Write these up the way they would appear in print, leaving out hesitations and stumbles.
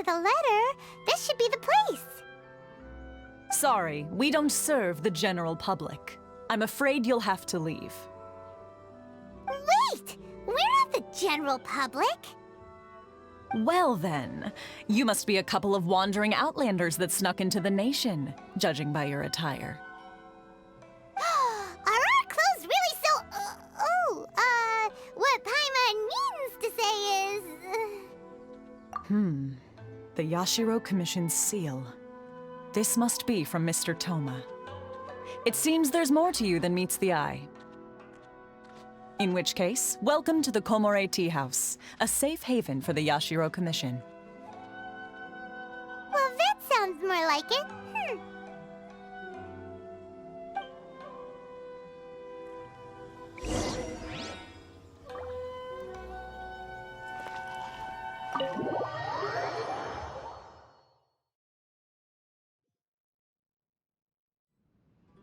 with a letter, this should be the place. Sorry, we don't serve the general public. I'm afraid you'll have to leave. Wait! We're not the general public. Well then, you must be a couple of wandering outlanders that snuck into the nation, judging by your attire. Are our clothes really so... what Paimon means to say is... The Yashiro Commission's seal. This must be from Mr. Toma. It seems there's more to you than meets the eye. In which case, welcome to the Komore Tea House, a safe haven for the Yashiro Commission. Well, that sounds more like it.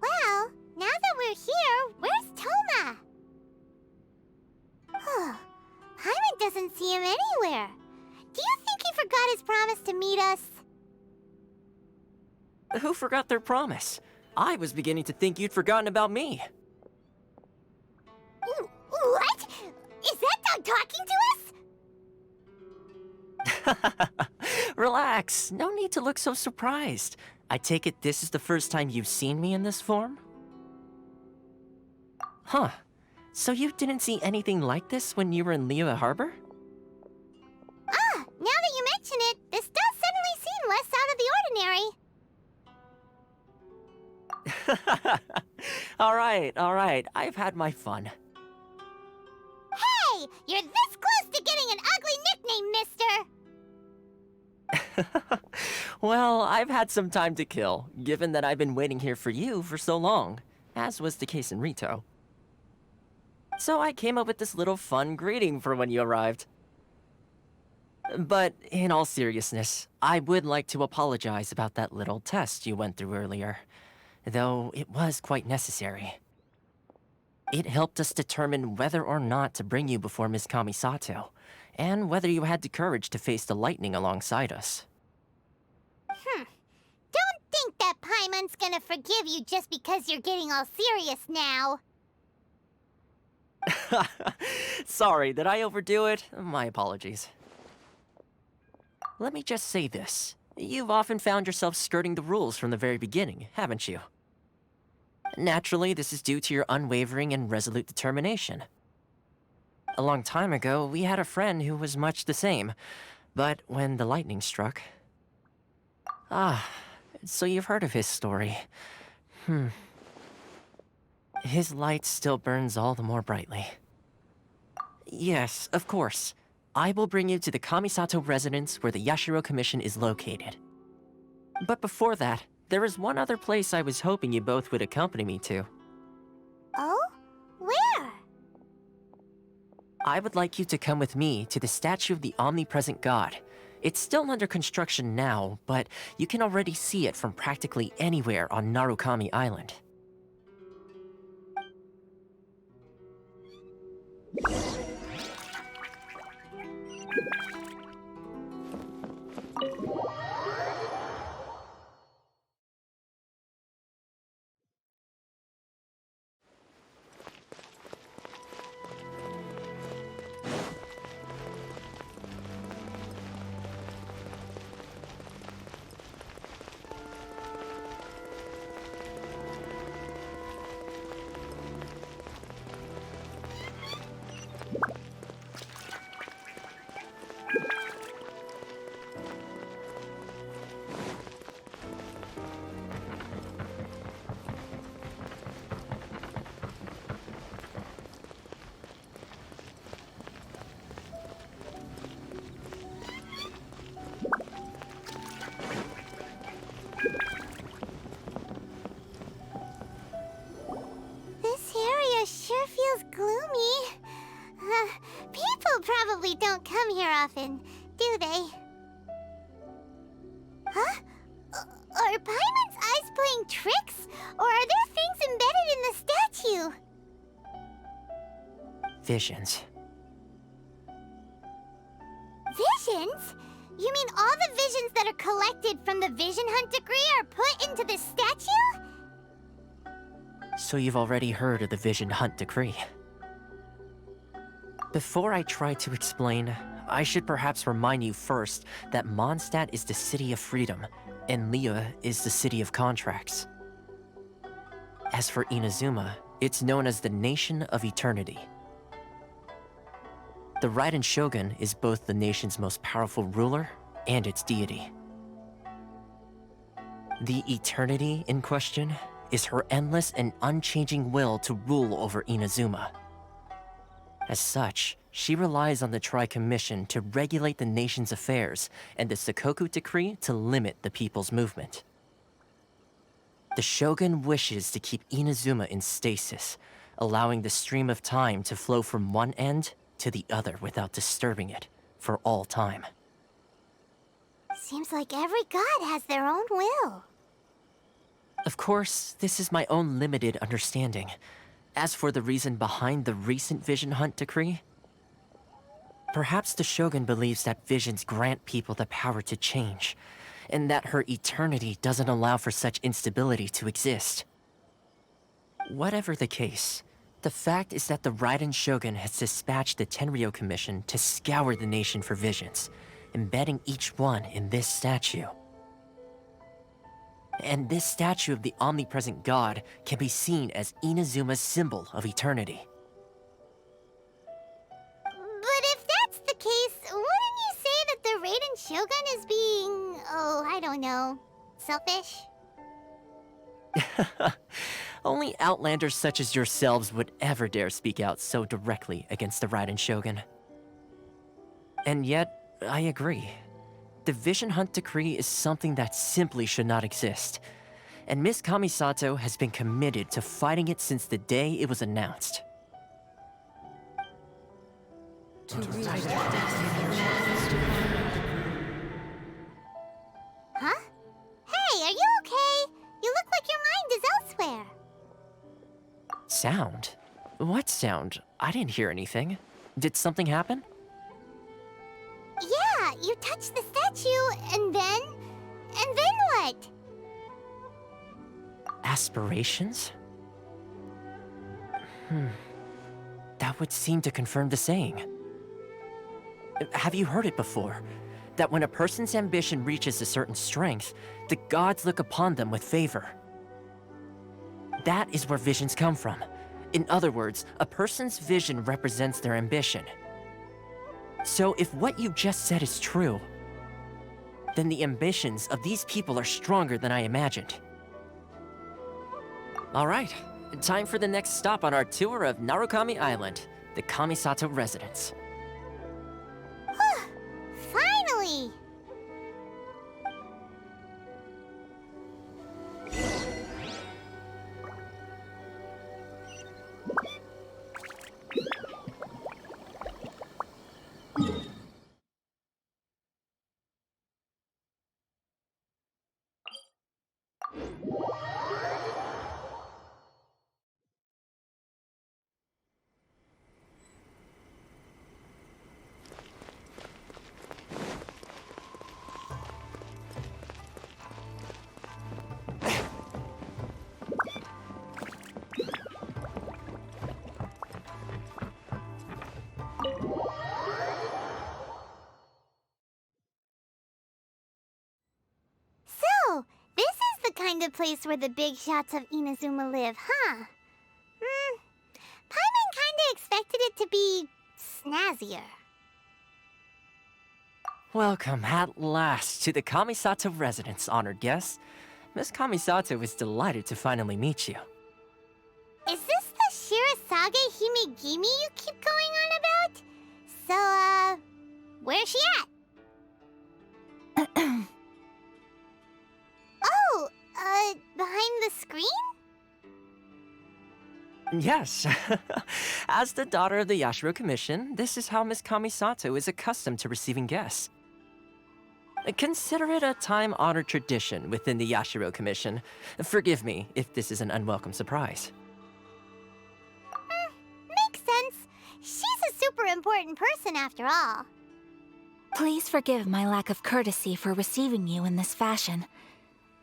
Well, now that we're here, where's Toma? Paimon doesn't see him anywhere. Do you think he forgot his promise to meet us? Who forgot their promise? I was beginning to think you'd forgotten about me. What? Is that dog talking to us? Relax, no need to look so surprised. I take it this is the first time you've seen me in this form? Huh. So you didn't see anything like this when you were in Liyue Harbor? Now that you mention it, this does suddenly seem less out of the ordinary. Alright, I've had my fun. Hey! You're this close to getting an ugly nickname, mister! Well, I've had some time to kill, given that I've been waiting here for you for so long, as was the case in Rito. So I came up with this little fun greeting for when you arrived. But in all seriousness, I would like to apologize about that little test you went through earlier, though it was quite necessary. It helped us determine whether or not to bring you before Ms. Kamisato, and whether you had the courage to face the lightning alongside us. Don't think that Paimon's gonna forgive you just because you're getting all serious now. Sorry, did I overdo it? My apologies. Let me just say this. You've often found yourself skirting the rules from the very beginning, haven't you? Naturally, this is due to your unwavering and resolute determination. A long time ago, we had a friend who was much the same, but when the lightning struck... so you've heard of his story. His light still burns all the more brightly. Yes, of course. I will bring you to the Kamisato residence where the Yashiro Commission is located. But before that, there is one other place I was hoping you both would accompany me to. Oh? Where? I would like you to come with me to the statue of the omnipresent god. It's still under construction now, but you can already see it from practically anywhere on Narukami Island. Sure feels gloomy. People probably don't come here often, do they? Huh? Are Paimon's eyes playing tricks? Or are there things embedded in the statue? Visions. Visions? You mean all the visions that are collected from the Vision Hunt decree are put into this statue? So you've already heard of the Vision Hunt decree. Before I try to explain, I should perhaps remind you first that Mondstadt is the city of freedom, and Liyue is the city of contracts. As for Inazuma, it's known as the Nation of Eternity. The Raiden Shogun is both the nation's most powerful ruler and its deity. The Eternity in question is her endless and unchanging will to rule over Inazuma. As such, she relies on the Tri-Commission to regulate the nation's affairs and the Sakoku Decree to limit the people's movement. The Shogun wishes to keep Inazuma in stasis, allowing the stream of time to flow from one end to the other without disturbing it for all time. Seems like every god has their own will. Of course, this is my own limited understanding. As for the reason behind the recent Vision Hunt decree, perhaps the Shogun believes that visions grant people the power to change, and that her eternity doesn't allow for such instability to exist. Whatever the case, the fact is that the Raiden Shogun has dispatched the Tenryou Commission to scour the nation for visions, embedding each one in this statue. And this statue of the omnipresent god can be seen as Inazuma's symbol of eternity. But if that's the case, wouldn't you say that the Raiden Shogun is being, oh, I don't know, selfish? Only outlanders such as yourselves would ever dare speak out so directly against the Raiden Shogun. And yet, I agree. The Vision Hunt decree is something that simply should not exist, and Miss Kamisato has been committed to fighting it since the day it was announced. Huh? Hey, are you okay? You look like your mind is elsewhere. Sound? What sound? I didn't hear anything. Did something happen? Yeah, you touched the statue, and then what? Aspirations? That would seem to confirm the saying. Have you heard it before? That when a person's ambition reaches a certain strength, the gods look upon them with favor. That is where visions come from. In other words, a person's vision represents their ambition. So if what you just said is true, then the ambitions of these people are stronger than I imagined. All right, time for the next stop on our tour of Narukami Island, the Kamisato residence. Finally! So, this is the kind of place where the big shots of Inazuma live, huh? Paimon kinda expected it to be snazzier. Welcome at last to the Kamisato residence, honored guests. Miss Kamisato is delighted to finally meet you. Is this the Shirasage Himegimi you keep going on about? So, where's she at? Oh, behind the screen? Yes. As the daughter of the Yashiro Commission, this is how Miss Kamisato is accustomed to receiving guests. Consider it a time-honored tradition within the Yashiro Commission. Forgive me if this is an unwelcome surprise. Makes sense. She's a super important person after all. Please forgive my lack of courtesy for receiving you in this fashion,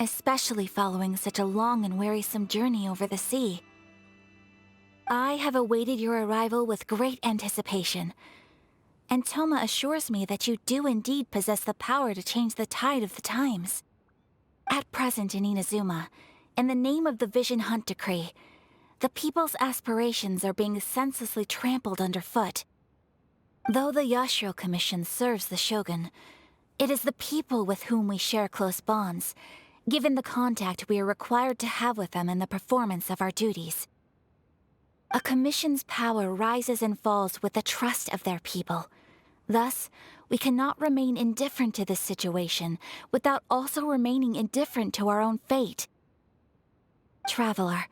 especially following such a long and wearisome journey over the sea. I have awaited your arrival with great anticipation, and Toma assures me that you do indeed possess the power to change the tide of the times. At present in Inazuma, in the name of the Vision Hunt Decree, the people's aspirations are being senselessly trampled underfoot. Though the Yashiro Commission serves the Shogun, it is the people with whom we share close bonds, given the contact we are required to have with them in the performance of our duties. A commission's power rises and falls with the trust of their people. Thus, we cannot remain indifferent to this situation without also remaining indifferent to our own fate. Traveler,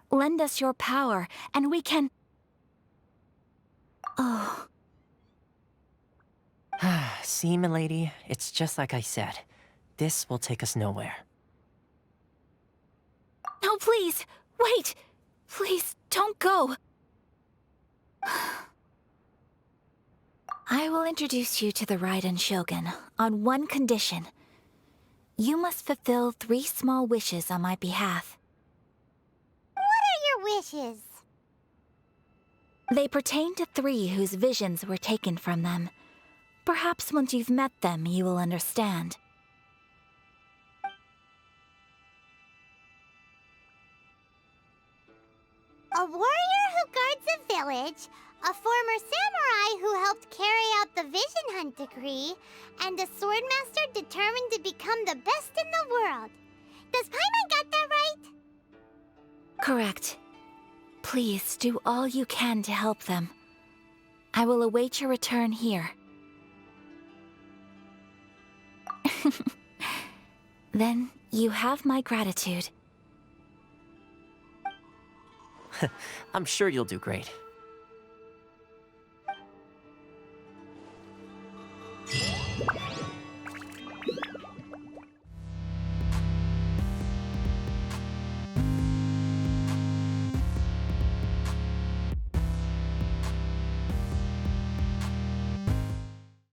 lend us your power, and we can... Oh... See, milady, it's just like I said. This will take us nowhere. No, please! Wait! Please, don't go! I will introduce you to the Raiden Shogun on one condition. You must fulfill 3 small wishes on my behalf. What are your wishes? They pertain to 3 whose visions were taken from them. Perhaps once you've met them, you will understand. A warrior who guards a village, a former samurai who helped carry out the Vision Hunt Decree, and a swordmaster determined to become the best in the world. Does Paimon got that right? Correct. Please do all you can to help them. I will await your return here. Then you have my gratitude. I'm sure you'll do great.